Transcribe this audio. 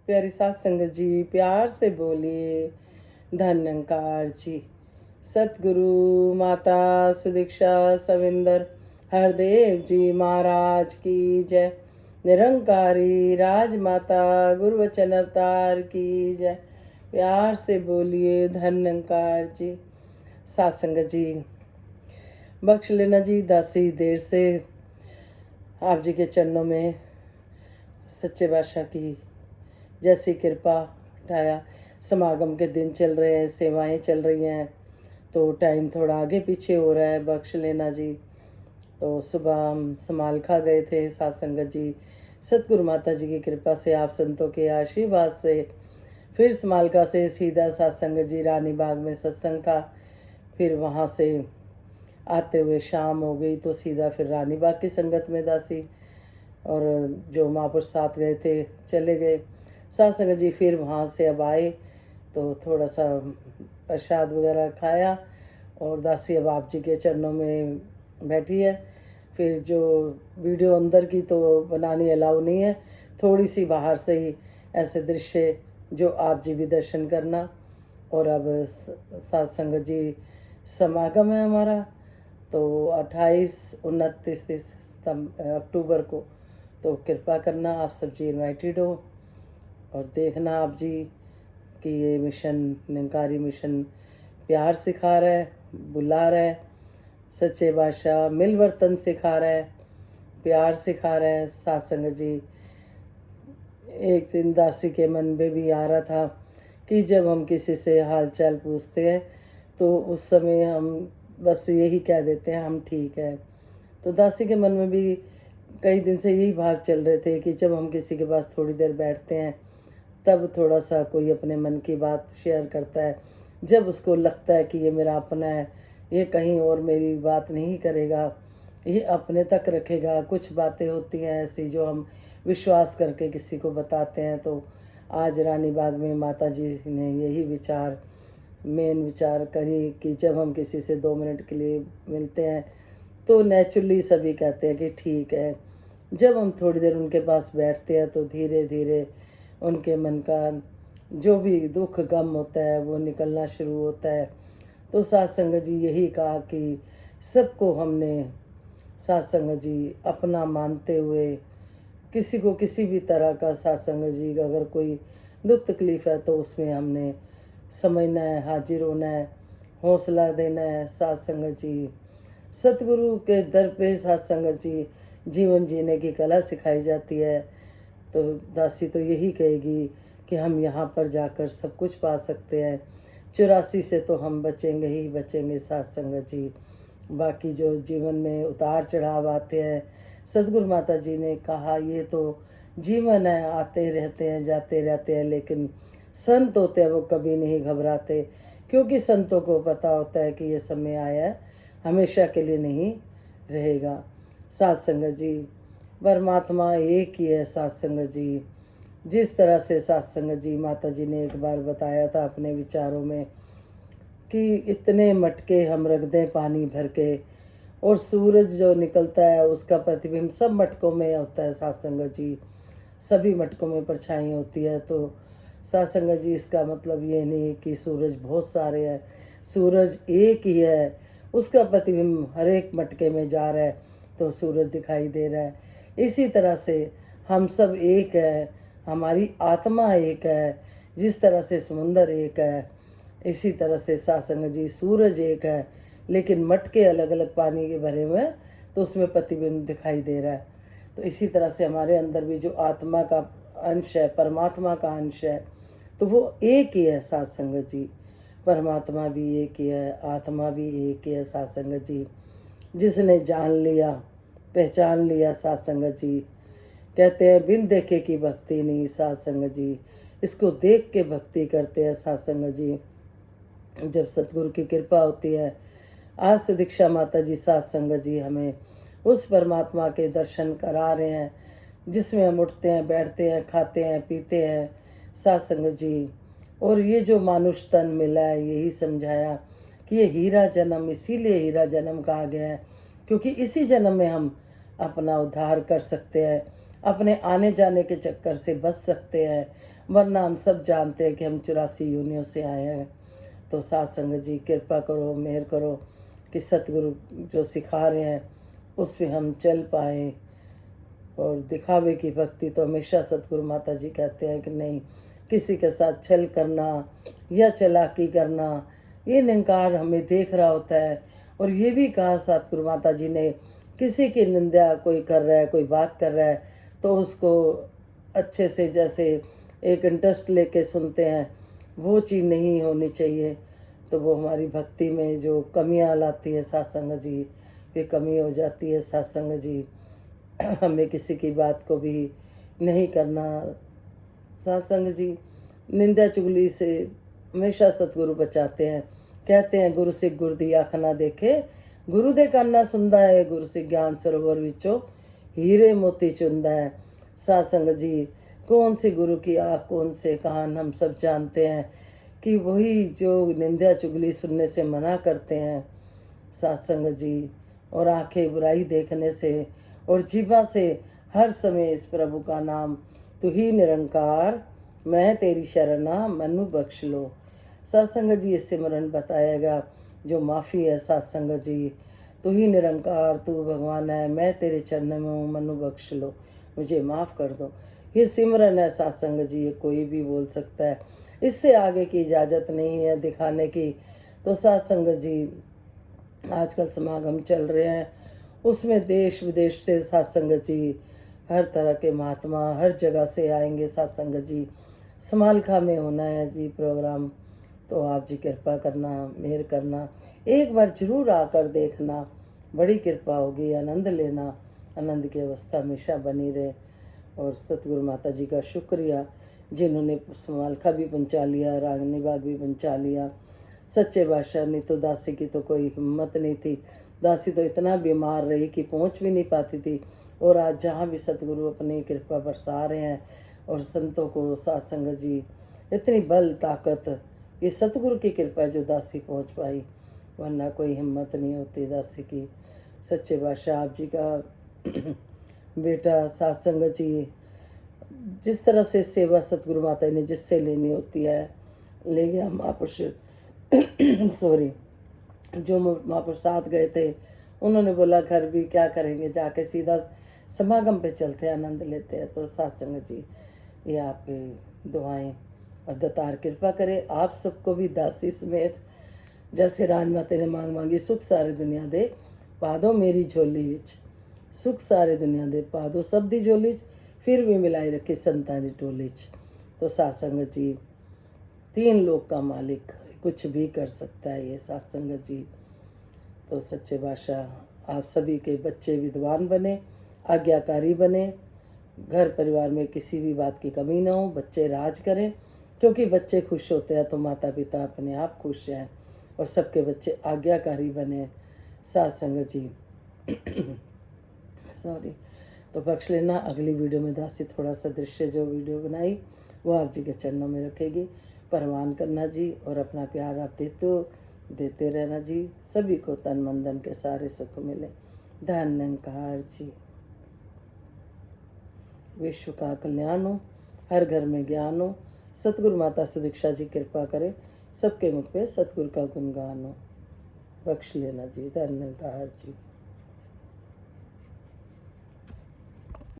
प्यारी सात संगत जी, प्यार से बोलिए धन निरंकार जी। सतगुरु माता सुदीक्षा सविंदर हरदेव जी महाराज की जय। निरंकारी राजमाता गुरु वचन अवतार की जय। प्यार से बोलिए धन निरंकार जी। सात संगत जी, बख्श लेना जी, दासी देर से आप जी के चरणों में सच्चे बादशाह की जैसी कृपा उठाया। समागम के दिन चल रहे हैं, सेवाएं चल रही हैं, तो टाइम थोड़ा आगे पीछे हो रहा है, बख्श लेना जी। तो सुबह हम समालखा गए थे सात संगत जी, सतगुरु माता जी की कृपा से, आप संतों के आशीर्वाद से फिर समालखा से सीधा सात संगत जी रानी बाग में सत्संग था। फिर वहाँ से आते हुए शाम हो गई तो सीधा फिर रानी बाग की संगत में दासी और जो महापुरुष साथ गए थे चले गए। सात संगत जी फिर वहाँ से अब आए तो थोड़ा सा प्रसाद वगैरह खाया और दासी अब आप जी के चरणों में बैठी है। फिर जो वीडियो अंदर की तो बनानी अलाउ नहीं है, थोड़ी सी बाहर से ही ऐसे दृश्य जो आप जी भी दर्शन करना। और अब सात संगत जी समागम है हमारा, तो 28, 29, 30 अक्टूबर को, तो कृपा करना आप सब जी इन्वाइटेड हो और देखना आप जी कि ये मिशन निरंकारी मिशन प्यार सिखा रहा है, बुला रहा है, सच्चे बादशाह मिलवर्तन सिखा रहा है, प्यार सिखा रहा है। सात संगत जी, एक दिन दासी के मन में भी आ रहा था कि जब हम किसी से हाल चाल पूछते हैं तो उस समय हम बस यही कह देते हैं हम ठीक है। तो दासी के मन में भी कई दिन से यही भाव चल रहे थे कि जब हम किसी के पास थोड़ी देर बैठते हैं तब थोड़ा सा कोई अपने मन की बात शेयर करता है, जब उसको लगता है कि ये मेरा अपना है, ये कहीं और मेरी बात नहीं करेगा, ये अपने तक रखेगा। कुछ बातें होती हैं ऐसी जो हम विश्वास करके किसी को बताते हैं। तो आज रानी बाग में माता जी ने यही विचार, मेन विचार करी कि जब हम किसी से 2 मिनट के लिए मिलते हैं तो नेचुरली सभी कहते हैं कि ठीक है। जब हम थोड़ी देर उनके पास बैठते हैं तो धीरे धीरे उनके मन का जो भी दुख गम होता है वो निकलना शुरू होता है। तो सात संगत जी यही कहा कि सबको हमने सात संगत जी अपना मानते हुए, किसी को किसी भी तरह का सात संगत जी का अगर कोई दुख तकलीफ़ है तो उसमें हमने समझना है, हाजिर होना है, हौसला देना है। सात संगत जी, सतगुरु के दर पे सात संगत जी जीवन जीने की कला सिखाई जाती है। तो दासी तो यही कहेगी कि हम यहाँ पर जाकर सब कुछ पा सकते हैं। 84 से तो हम बचेंगे ही बचेंगे सात संगत जी। बाकी जो जीवन में उतार चढ़ाव आते हैं, सतगुरु माता जी ने कहा ये तो जीवन है, आते रहते हैं जाते रहते हैं, लेकिन संत होते हैं वो कभी नहीं घबराते, क्योंकि संतों को पता होता है कि ये समय आया है, हमेशा के लिए नहीं रहेगा। सात संगत जी, परमात्मा एक ही है। सात संगत जी, जिस तरह से सात संगत जी माता जी ने एक बार बताया था अपने विचारों में कि इतने मटके हम रख दें पानी भर के और सूरज जो निकलता है उसका प्रतिबिंब सब मटकों में होता है। सात संगत जी, सभी मटकों में परछाई होती है। तो सात संगत जी, इसका मतलब ये नहीं कि सूरज बहुत सारे हैं, सूरज एक ही है, उसका प्रतिबिंब हर एक मटके में जा रहा है तो सूरज दिखाई दे रहा है। इसी तरह से हम सब एक है, हमारी आत्मा एक है। जिस तरह से समुंदर एक है, इसी तरह से सात संगत जी सूरज एक है, लेकिन मटके अलग अलग पानी के भरे हुए हैं तो उसमें प्रतिबिंब दिखाई दे रहा है। तो इसी तरह से हमारे अंदर भी जो आत्मा का अंश है, परमात्मा का अंश है, तो वो एक ही है। सात संगत जी, परमात्मा भी एक ही है, आत्मा भी एक ही है। सात संगत जी, जिसने जान लिया, पहचान लिया, सात संगत जी कहते हैं बिन देखे की भक्ति नहीं। सात संगत जी, इसको देख के भक्ति करते हैं। सात संगत जी, जब सतगुरु की कृपा होती है, आज सुदीक्षा माता जी सात संगत जी हमें उस परमात्मा के दर्शन करा रहे हैं जिसमें हम उठते हैं, बैठते हैं, खाते हैं, पीते हैं। सात संगत जी, और ये जो मानुष तन मिला है, यही समझाया कि ये हीरा जन्म, इसीलिए हीरा जन्म कहा गया है क्योंकि इसी जन्म में हम अपना उद्धार कर सकते हैं, अपने आने जाने के चक्कर से बच सकते हैं, वरना हम सब जानते हैं कि हम 84 योनियों से आए हैं। तो साथ संगत जी कृपा करो, मेहर करो कि सतगुरु जो सिखा रहे हैं उस पे हम चल पाए। और दिखावे की भक्ति तो हमेशा सतगुरु माता जी कहते हैं कि नहीं, किसी के साथ छल करना या चालाकी करना, ये निंकार हमें देख रहा होता है। और ये भी कहा सतगुरु माता जी ने, किसी की निंदा कोई कर रहा है, कोई बात कर रहा है तो उसको अच्छे से जैसे एक इंटरेस्ट लेके सुनते हैं, वो चीज़ नहीं होनी चाहिए। तो वो हमारी भक्ति में जो कमियां लाती है सत्संग जी, ये कमी हो जाती है सत्संग जी। हमें किसी की बात को भी नहीं करना सत्संग जी। निंदा चुगली से हमेशा सतगुरु बचाते हैं। कहते हैं गुरु सिख गुर दी आँख ना देखे, गुरु दे कान ना सुनदा है, गुरु सिख ज्ञान सरोवर विचों हीरे मोती चुनदा है। सत्संग जी, कौन से गुरु की आँख, कौन से कान, हम सब जानते हैं कि वही जो निंदा चुगली सुनने से मना करते हैं सत्संग जी। और आंखें बुराई देखने से और जीभा से हर समय इस प्रभु का नाम, तू ही निरंकार मैं तेरी शरणा मनु बख्श लो। सत्संग जी इस सिमरन बताएगा जो माफ़ी है सत्संग जी। तू ही निरंकार, तू भगवान है, मैं तेरे चरणों में हूँ, मनु बख्श लो, मुझे माफ़ कर दो। ये सिमरन है सत्संग जी, ये कोई भी बोल सकता है, इससे आगे की इजाज़त नहीं है दिखाने की। तो सत्संग जी आजकल समागम चल रहे हैं, उसमें देश विदेश से सत्संग जी, हर तरह के महात्मा हर जगह से आएंगे सत्संग जी। समालखा में होना है जी प्रोग्राम, तो आप जी कृपा करना, मेहर करना, एक बार जरूर आकर देखना, बड़ी कृपा होगी, आनंद लेना, आनंद की अवस्था हमेशा बनी रहे। और सतगुरु माता जी का शुक्रिया जिन्होंने समालखा भी पहुँचा लिया, रागनी बाग भी पहुँचा लिया। सच्चे बादशाह ने तो दासी की तो कोई हिम्मत नहीं थी, दासी तो इतना बीमार रही कि पहुंच भी नहीं पाती थी। और आज जहाँ भी सतगुरु अपनी कृपा बरसा रहे हैं और संतों को सत्संग जी इतनी बल ताकत, ये सतगुरु की कृपा जो दासी पहुंच पाई, वरना कोई हिम्मत नहीं होती दासी की। सच्चे बादशाह आप जी का बेटा सत्संग जी जिस तरह से सेवा सतगुरु माता ने जिससे लेनी होती है ले गया महापुरुष सॉरी, जो महापुरुष साथ गए थे उन्होंने बोला घर भी क्या करेंगे, जाके सीधा समागम पे चलते हैं, आनंद लेते हैं। तो सत्संग जी ये आपकी दुआएं और दतार कृपा करे आप सबको भी दासी समेत, जैसे राजमाता ने मांग मांगी, सुख सारे दुनिया दे पा दो मेरी झोली विच, सुख सारे दुनिया दे पा दो सब दी झोली च, फिर भी मिलाई रखी संतां दी टोली च। तो सत्संग जी तीन लोक का मालिक, कुछ भी कर सकता है ये सत्संग जी। तो सच्चे बादशाह आप सभी के बच्चे विद्वान बने, आज्ञाकारी बने, घर परिवार में किसी भी बात की कमी ना हो, बच्चे राज करें, क्योंकि बच्चे खुश होते हैं तो माता पिता अपने आप खुश हैं। और सबके बच्चे आज्ञाकारी बने सत्संग जी। सॉरी, तो बख्श लेना, अगली वीडियो में दासी थोड़ा सा दृश्य जो वीडियो बनाई वो आप जी के चरणों में रखेगी। परवान करना जी, और अपना प्यार आप देते रहना जी। सभी को तन मन धन के सारे सुख मिले। धन्यकार जी। विश्व का कल्याण हो, हर घर में ज्ञान हो, सतगुरु माता सुदीक्षा जी कृपा करे, सबके मुख पे सतगुरु का गुणगान हो। बख्श लेना जी। धन्यकार जी।